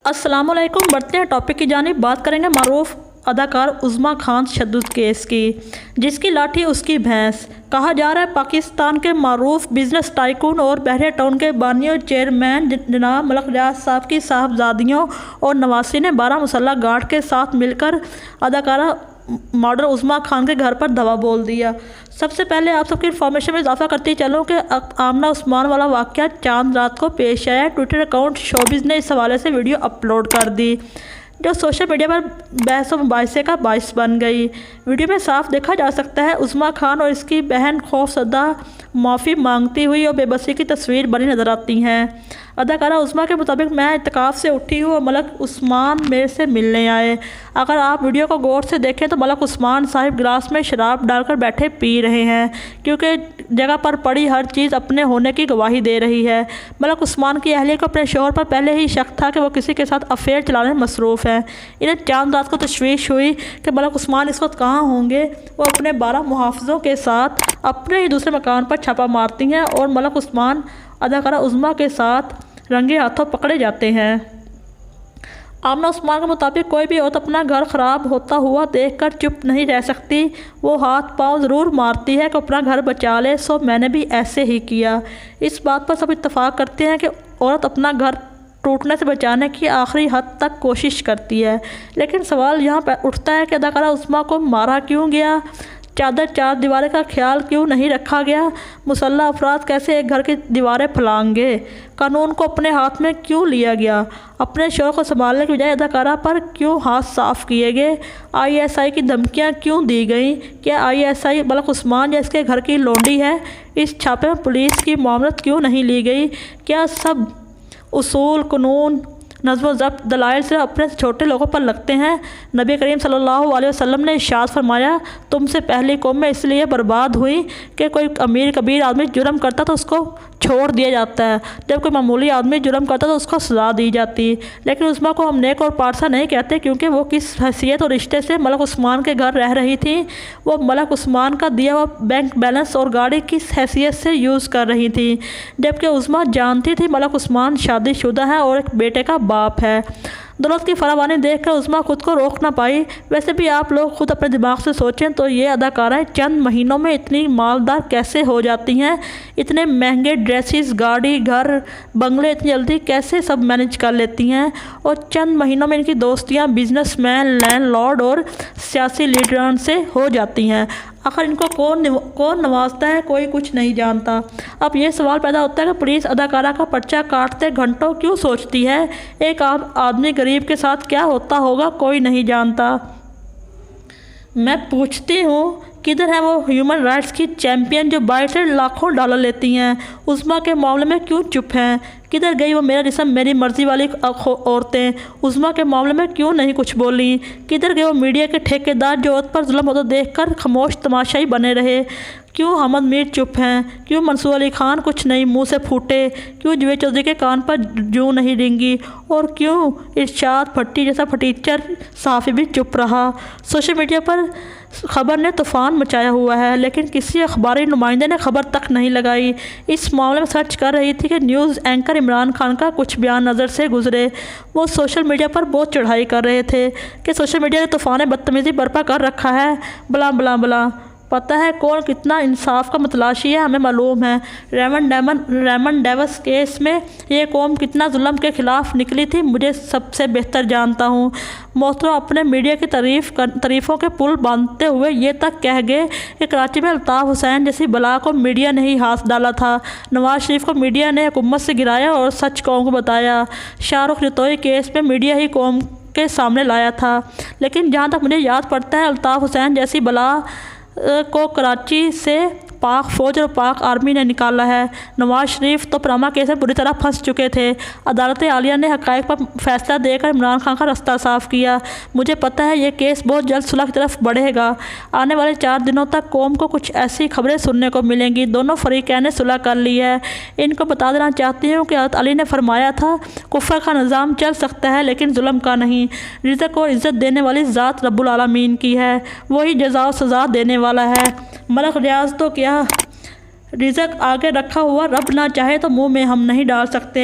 अस्सलाम वालेकुम। बढ़ते हैं टॉपिक की जानिब। बात करेंगे मारूफ अदाकार उज़्मा खान तशद्दुद केस की, जिसकी लाठी उसकी भैंस। कहा जा रहा है पाकिस्तान के मारूफ बिजनेस टाइकून और बहरिया टाउन के बानी और चेयरमैन जनाब मलक रियाज साहब की साहबजादियों और नवासी ने 12 मुसल्लह गार्ड के साथ मिलकर अदाकारा मॉडल उज़्मा खान के घर पर दवा बोल दिया। सबसे पहले आप सबकी इन्फॉर्मेशन में इजाफा करती चलूँ कि आमना उस्मान वाला वाक़या चांद रात को पेश आया। ट्विटर अकाउंट शोबिज़ ने इस हवाले से वीडियो अपलोड कर दी, जो सोशल मीडिया पर बहस व मुबाहिसे का बाइस बन गई। वीडियो में साफ देखा जा सकता है उज़्मा खान और इसकी बहन खौफजदा माफ़ी मांगती हुई और बेबसी की तस्वीर बनी नज़र आती हैं। अदाकारा उज़्मा के मुताबिक मैं इत्तकाफ़ से उठी हूँ और मलक उस्मान मेरे से मिलने आए। अगर आप वीडियो को गौर से देखें तो मलक उस्मान साहिब गिलास में शराब डालकर बैठे पी रहे हैं, क्योंकि जगह पर पड़ी हर चीज़ अपने होने की गवाही दे रही है। मलक उस्मान की अहलिया को अपने शौहर पर पहले ही शक था कि वो किसी के साथ अफेयर चलाने में मसरूफ़ है। इन्हें चांद रात को तशवीश हुई कि मलक उस्मान इस वक्त कहाँ होंगे। वो अपने 12 मुहाफ़िज़ों के साथ अपने ही दूसरे मकान पर छापा मारती हैं और मलक उस्मान अदाकारा उज़्मा के साथ रंगे हाथों पकड़े जाते हैं। आमना उस्मान के मुताबिक कोई भी औरत अपना घर ख़राब होता हुआ देखकर चुप नहीं रह सकती। वो हाथ पांव ज़रूर मारती है कि अपना घर बचा ले। सो मैंने भी ऐसे ही किया। इस बात पर सब इत्तफ़ाक़ करते हैं कि औरत अपना घर टूटने से बचाने की आखिरी हद तक कोशिश करती है। लेकिन सवाल यहाँ पर उठता है कि अदाकारा उज़्मा को मारा क्यों गया? चादर चार दीवारें का ख्याल क्यों नहीं रखा गया? मुसल्लह अफराद कैसे एक घर की दीवारें फैलाएंगे? कानून को अपने हाथ में क्यों लिया गया? अपने शौहर को संभालने की बजाय अदाकारा पर क्यों हाथ साफ किए गए? ISI की धमकियां क्यों दी गई? क्या ISI मलक उस्मान या इसके घर की लोंडी है? इस छापे में पुलिस की मामलत क्यों नहीं ली गई? क्या सब उसूल कानून नज़्म ज़ब्त दलाइल से अपने छोटे लोगों पर लगते हैं? नबी करीम सल्लल्लाहु अलैहि वसल्लम ने इरशाद फरमाया, तुमसे पहली कौमें इसलिए बर्बाद हुई कि कोई अमीर कबीर आदमी जुर्म करता तो उसको छोड़ दिया जाता है, जब कोई मामूली आदमी जुर्म करता तो उसको सज़ा दी जाती। लेकिन उज़्मा को हम नेक और पारसा नहीं कहते, क्योंकि वो किस हैसियत और रिश्ते से मलक उस्मान के घर रह रही थी। वो मलक उस्मान का दिया हुआ बैंक बैलेंस और गाड़ी किस हैसियत से यूज़ कर रही थी, जबकि उज़्मा जानती थी मलक उस्मान शादीशुदा है और एक बेटे का बाप है। दौलत की फरावानी देखकर उज़्मा खुद को रोक ना पाई। वैसे भी आप लोग खुद अपने दिमाग से सोचें तो ये अदाकाराएँ चंद महीनों में इतनी मालदार कैसे हो जाती हैं? इतने महंगे ड्रेसेस, गाड़ी, घर, बंगले इतनी जल्दी कैसे सब मैनेज कर लेती हैं? और चंद महीनों में इनकी दोस्तियाँ बिजनेसमैन, लैंडलॉर्ड और सियासी लीडरान से हो जाती हैं। आखिर इनको कौन नवाजता है? कोई कुछ नहीं जानता। अब ये सवाल पैदा होता है कि पुलिस अदाकारा का पर्चा काटते घंटों क्यों सोचती है? एक आदमी गरीब के साथ क्या होता होगा, कोई नहीं जानता। मैं पूछती हूँ, किधर है वो ह्यूमन राइट्स की चैम्पियन जो बाइट से लाखों डॉलर लेती हैं? उज़्मा के मामले में क्यों चुप हैं? किधर गई वो मेरा जिस्म मेरी मर्ज़ी वाली औरतें? उज़्मा के मामले में क्यों नहीं कुछ बोली? किधर गए वो मीडिया के ठेकेदार जो औरत पर जुल्म होता देखकर खामोश तमाशाई बने रहे? क्यों अहमद मीर चुप हैं? क्यों मंसूर अली खान कुछ नहीं मुंह से फूटे? क्यों जावेद चौधरी के कान पर जूं नहीं रेंगी? और क्यों इरशाद भट्टी जैसा फटीचर सहाफ़ी भी चुप रहा? सोशल मीडिया पर खबर ने तूफ़ान मचाया हुआ है, लेकिन किसी अखबारी नुमाइंदे ने खबर तक नहीं लगाई। इस मामले में सर्च कर रही थी कि न्यूज़ एंकर इमरान खान का कुछ बयान नज़र से गुजरे। वो सोशल मीडिया पर बहुत चढ़ाई कर रहे थे कि सोशल मीडिया ने तूफ़ान बदतमीज़ी बर्पा कर रखा है, बला बला बला। पता है कौन कितना इंसाफ का मतलाशी है? हमें मालूम है। रेमन डेवस केस में ये कौम कितना जुल्म के ख़िलाफ़ निकली थी, मुझे सबसे बेहतर जानता हूँ। मोहतरम अपने मीडिया की तारीफ़ों के पुल बांधते हुए ये तक कह गए कि कराची में अल्ताफ़ हुसैन जैसी बला को मीडिया ने ही हाथ डाला था। नवाज शरीफ को मीडिया ने हुकूमत से गिराया और सच कौम को बताया। शाहरुख जतोई केस में मीडिया ही कौम के सामने लाया था। लेकिन जहाँ तक मुझे याद पड़ता है, अल्ताफ़ हुसैन जैसी बला को कराची से पाक फ़ौज और पाक आर्मी ने निकाला है। नवाज शरीफ तो पनामा केस में बुरी तरह फंस चुके थे। अदालत आलिया ने हक़ाइक़ पर फैसला देकर इमरान खान का रास्ता साफ़ किया। मुझे पता है ये केस बहुत जल्द सुलह की तरफ बढ़ेगा। आने वाले 4 दिनों तक कौम को कुछ ऐसी खबरें सुनने को मिलेंगी। दोनों फ़रीक़ैन ने सुलह कर ली है। इनको बता देना चाहती हूँ कि हज़रत अली ने फरमाया था, कुफ़र का निज़ाम चल सकता है लेकिन जुल्म का नहीं। रिज़्क़ और इज़्ज़त देने वाली ज़ात रब्बुल आलमीन की है, वही जज़ा और सज़ा देने वाला है। मलक रियाज तो क्या रिज़्क़ आगे रखा हुआ रब ना चाहे तो मुंह में हम नहीं डाल सकते।